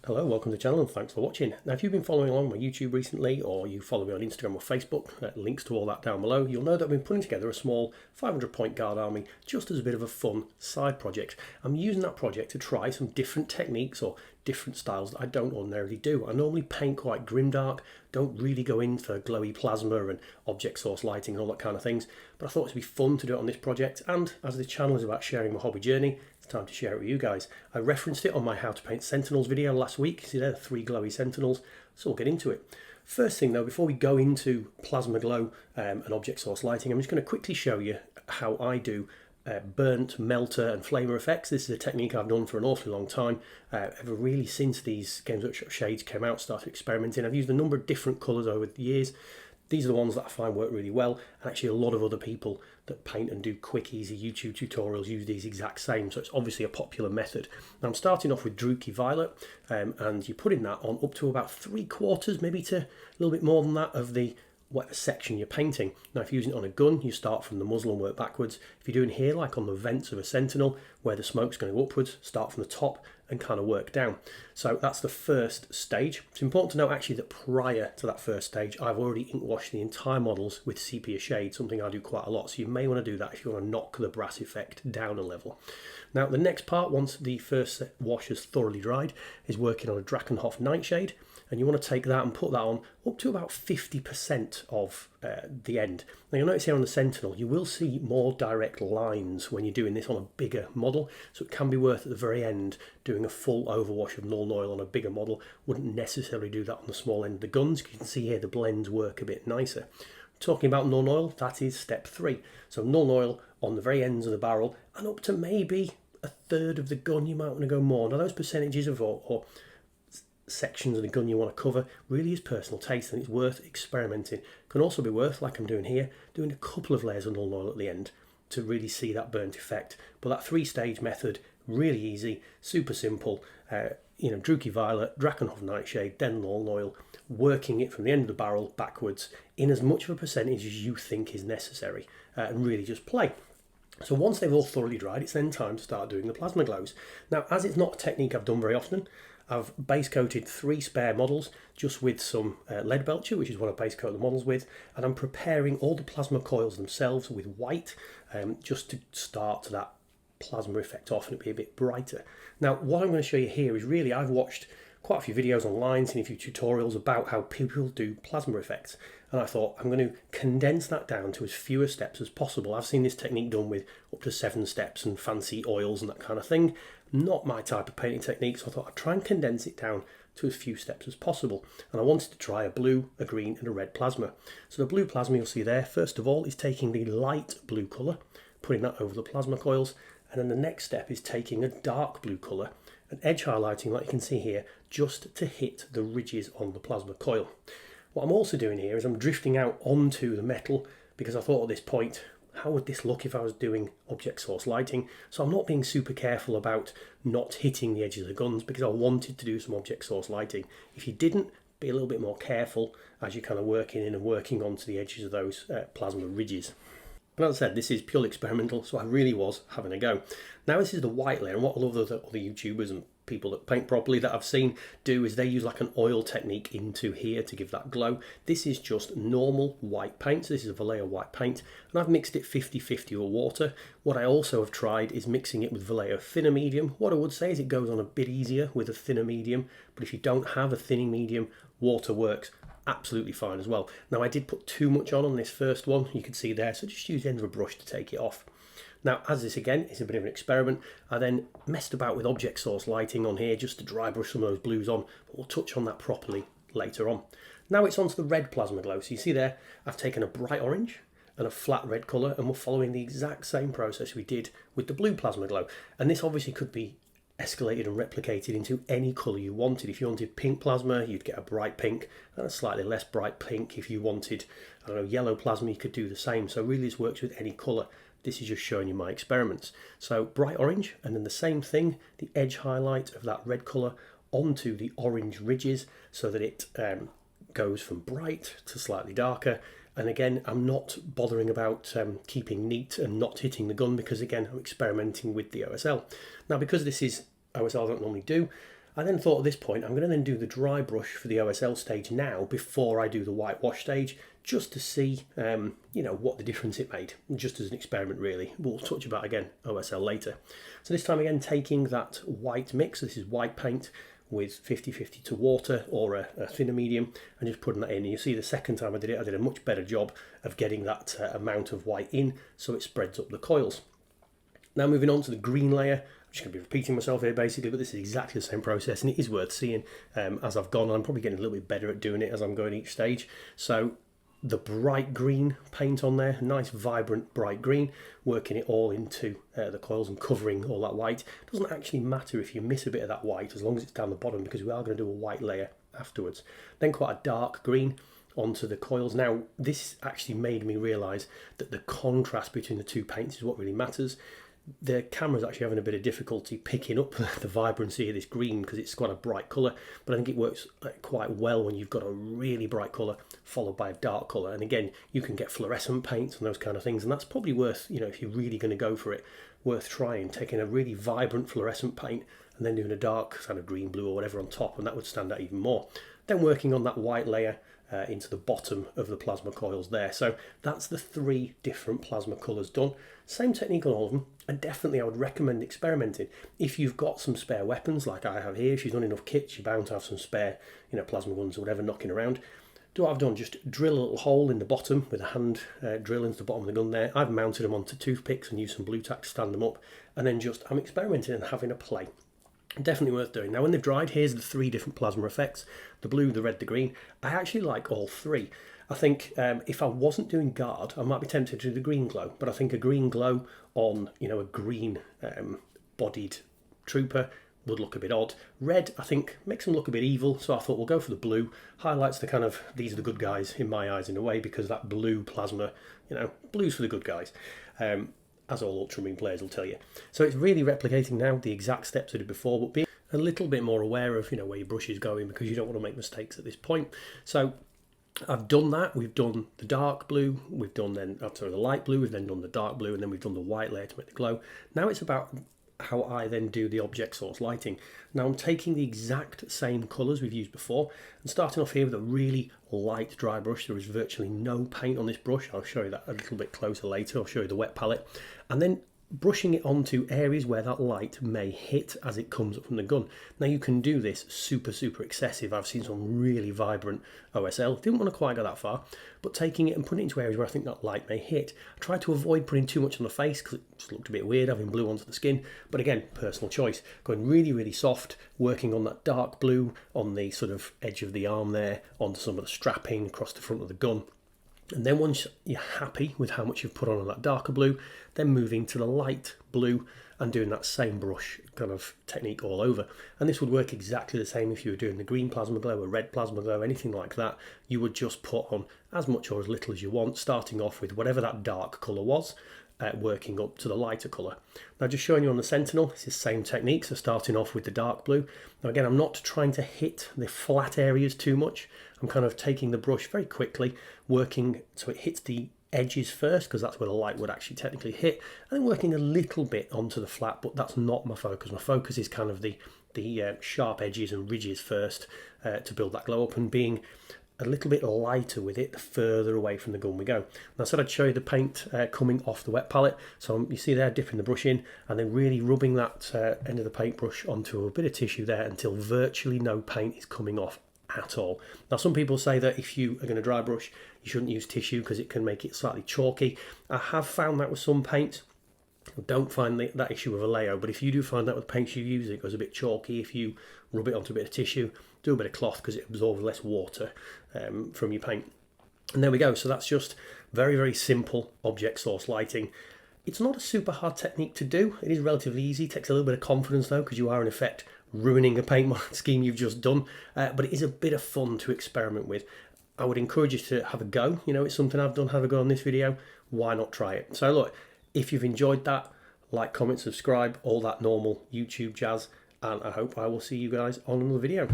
Hello, welcome to the channel and thanks for watching. Now if you've been following along my YouTube recently or you follow me on Instagram or Facebook, links to all that down below, you'll know that I've been putting together a small 500 point guard army just as a bit of a fun side project. I'm using that project to try some different techniques or different styles that I don't ordinarily do. I normally paint quite grimdark, don't really go in for glowy plasma and object source lighting and all that kind of things, but I thought it'd be fun to do it on this project, and as this channel is about sharing my hobby journey, it's time to share it with you guys. I referenced it on my how to paint sentinels video last week. See there, the 3 glowy sentinels, so we'll get into it. First thing though, before we go into plasma glow and object source lighting, I'm just going to quickly show you how I do burnt, melta and flamer effects. This is a technique I've done for an awfully long time. Ever really since these Games Workshop shades came out, started experimenting. I've used a number of different colours over the years. These are the ones that I find work really well, and actually a lot of other people that paint and do quick, easy YouTube tutorials use these exact same, so it's obviously a popular method. Now I'm starting off with Druki Violet, and you're putting that on up to about 3/4, maybe to a little bit more than that of the whatever section you're painting. Now if you're using it on a gun, you start from the muzzle and work backwards. If you're doing here, like on the vents of a sentinel, where the smoke's going to go upwards, start from the top and kind of work down. So that's the first stage. It's important to note actually that prior to that first stage, I've already ink washed the entire models with sepia shade, something I do quite a lot. So you may want to do that if you want to knock the brass effect down a level. Now the next part, once the first wash has thoroughly dried, is working on a Drakenhof nightshade. And you want to take that and put that on up to about 50% of the end. Now you'll notice here on the Sentinel, you will see more direct lines when you're doing this on a bigger model. So it can be worth at the very end doing a full overwash of Nuln Oil on a bigger model. Wouldn't necessarily do that on the small end of the guns, because you can see here the blends work a bit nicer. Talking about Nuln Oil, that is step 3. So Nuln Oil on the very ends of the barrel and up to maybe 1/3 of the gun. You might want to go more. Now those percentages of or sections of the gun you want to cover really is personal taste, and it's worth experimenting. Can also be worth, like I'm doing here, doing a couple of layers of Nuln Oil at the end to really see that burnt effect. But that 3-stage method, really easy, super simple. Druki Violet, Drakenhof Nightshade, then Nuln Oil, working it from the end of the barrel backwards in as much of a percentage as you think is necessary, and really just play. So once they've all thoroughly dried, it's then time to start doing the plasma glows. Now, as it's not a technique I've done very often, I've base coated 3 spare models just with some lead belcher, which is what I base coat the models with, and I'm preparing all the plasma coils themselves with white, just to start that plasma effect off and it be a bit brighter. Now what I'm going to show you here is really, I've watched quite a few videos online, seen a few tutorials about how people do plasma effects, and I thought I'm going to condense that down to as fewer steps as possible. I've seen this technique done with up to 7 steps and fancy oils and that kind of thing. Not my type of painting technique, so I thought I'd try and condense it down to as few steps as possible. And I wanted to try a blue, a green and a red plasma. So the blue plasma you'll see there, first of all, is taking the light blue colour, putting that over the plasma coils, and then the next step is taking a dark blue colour and edge highlighting, like you can see here, just to hit the ridges on the plasma coil. What I'm also doing here is I'm drifting out onto the metal, because I thought at this point, how would this look if I was doing object source lighting? So I'm not being super careful about not hitting the edges of the guns, because I wanted to do some object source lighting. If you didn't, be a little bit more careful as you're kind of working in and working onto the edges of those plasma ridges. But as I said, this is purely experimental, so I really was having a go. Now this is the white layer, and what a lot of other YouTubers and people that paint properly that I've seen do is they use like an oil technique into here to give that glow. This is just normal white paint, so this is a Vallejo white paint, and I've mixed it 50-50 with water. What I also have tried is mixing it with Vallejo thinner medium. What I would say is it goes on a bit easier with a thinner medium, but if you don't have a thinning medium, water works absolutely fine as well. Now I did put too much on this first one, you can see there, so just use the end of a brush to take it off. Now as this again is a bit of an experiment, I then messed about with object source lighting on here just to dry brush some of those blues on, but we'll touch on that properly later on. Now it's onto the red plasma glow. So you see there, I've taken a bright orange and a flat red colour, and we're following the exact same process we did with the blue plasma glow. And this obviously could be escalated and replicated into any colour you wanted. If you wanted pink plasma, you'd get a bright pink, and a slightly less bright pink. If you wanted, I don't know, yellow plasma, you could do the same. So really this works with any colour. This is just showing you my experiments. So bright orange, and then the same thing, the edge highlight of that red colour onto the orange ridges, so that it goes from bright to slightly darker. And again, I'm not bothering about keeping neat and not hitting the gun, because again, I'm experimenting with the OSL. Now, because this is OSL I don't normally do, I then thought at this point, I'm going to then do the dry brush for the OSL stage now before I do the whitewash stage, just to see, you know, what the difference it made, just as an experiment really. We'll touch about, again, OSL later. So this time again, taking that white mix, this is white paint with 50-50 to water or a thinner medium, and just putting that in. And you see the second time I did it, I did a much better job of getting that amount of white in, so it spreads up the coils. Now moving on to the green layer, I'm just going to be repeating myself here basically, but this is exactly the same process, and it is worth seeing as I've gone. I'm probably getting a little bit better at doing it as I'm going each stage. So the bright green paint on there, nice vibrant bright green, working it all into the coils and covering all that white. It doesn't actually matter if you miss a bit of that white as long as it's down the bottom, because we are going to do a white layer afterwards. Then quite a dark green onto the coils. Now this actually made me realise that the contrast between the two paints is what really matters. The camera's actually having a bit of difficulty picking up the vibrancy of this green because it's quite a bright colour, but I think it works quite well when you've got a really bright colour followed by a dark colour. And again, you can get fluorescent paints and those kind of things, and that's probably worth, you know, if you're really going to go for it, worth trying, taking a really vibrant fluorescent paint and then doing a dark kind of green, blue or whatever on top, and that would stand out even more. Then working on that white layer into the bottom of the plasma coils there. So that's the 3 different plasma colours done. Same technique on all of them, and definitely I would recommend experimenting. If you've got some spare weapons like I have here, if you've done enough kits, you're bound to have some spare, you know, plasma guns or whatever knocking around. Do what I've done, just drill a little hole in the bottom with a hand drill into the bottom of the gun there. I've mounted them onto toothpicks and used some blue tack to stand them up, and then just I'm experimenting and having a play. Definitely worth doing. Now when they've dried, here's the 3 different plasma effects: the blue, the red, the green. I actually like all 3. I think if I wasn't doing guard, I might be tempted to do the green glow, but I think a green glow on, you know, a green bodied trooper would look a bit odd. Red, I think, makes them look a bit evil, so I thought we'll go for the blue. Highlights the kind of, these are the good guys in my eyes in a way, because that blue plasma, you know, blue's for the good guys. As all ultramarine players will tell you. So it's really replicating now the exact steps I did before, but being a little bit more aware of, you know, where your brush is going, because you don't want to make mistakes at this point. So I've done that. We've done the dark blue, we've done then, the light blue, we've then done the dark blue, and then we've done the white layer to make the glow. Now it's about how I then do the object source lighting. Now I'm taking the exact same colours we've used before and starting off here with a really light dry brush. There is virtually no paint on this brush. I'll show you that a little bit closer later. I'll show you the wet palette, and then brushing it onto areas where that light may hit as it comes up from the gun. Now you can do this super excessive. I've seen some really vibrant OSL. Didn't want to quite go that far, but taking it and putting it into areas where I think that light may hit. I tried to avoid putting too much on the face because it just looked a bit weird having blue onto the skin, but again, personal choice. Going really soft, working on that dark blue on the sort of edge of the arm there, onto some of the strapping across the front of the gun. And then once you're happy with how much you've put on that darker blue, then moving to the light blue and doing that same brush kind of technique all over. And this would work exactly the same if you were doing the green plasma glow, a red plasma glow, anything like that. You would just put on as much or as little as you want, starting off with whatever that dark colour was, working up to the lighter colour. Now just showing you on the Sentinel, it's the same technique, so starting off with the dark blue. Now again, I'm not trying to hit the flat areas too much. I'm kind of taking the brush very quickly, working so it hits the edges first, because that's where the light would actually technically hit, and then working a little bit onto the flat, but that's not my focus. My focus is kind of the sharp edges and ridges first to build that glow up, and being a little bit lighter with it the further away from the gun we go. And I said I'd show you the paint coming off the wet palette, so you see there dipping the brush in and then really rubbing that end of the paintbrush onto a bit of tissue there until virtually no paint is coming off at all. Now some people say that if you are going to dry brush you shouldn't use tissue because it can make it slightly chalky. I have found that with some paints. I don't find that issue with Vallejo, but if you do find that with paints you use, it goes a bit chalky. If you rub it onto a bit of tissue, do a bit of cloth because it absorbs less water from your paint. And there we go. So that's just very simple object source lighting. It's not a super hard technique to do. It is relatively easy. It takes a little bit of confidence though, because you are in effect ruining a paint scheme you've just done, but it is a bit of fun to experiment with. I would encourage you to have a go. You know, it's something I've done, have a go on this video. Why not try it? So look, if you've enjoyed that, like, comment, subscribe, all that normal YouTube jazz, and I hope I will see you guys on another video.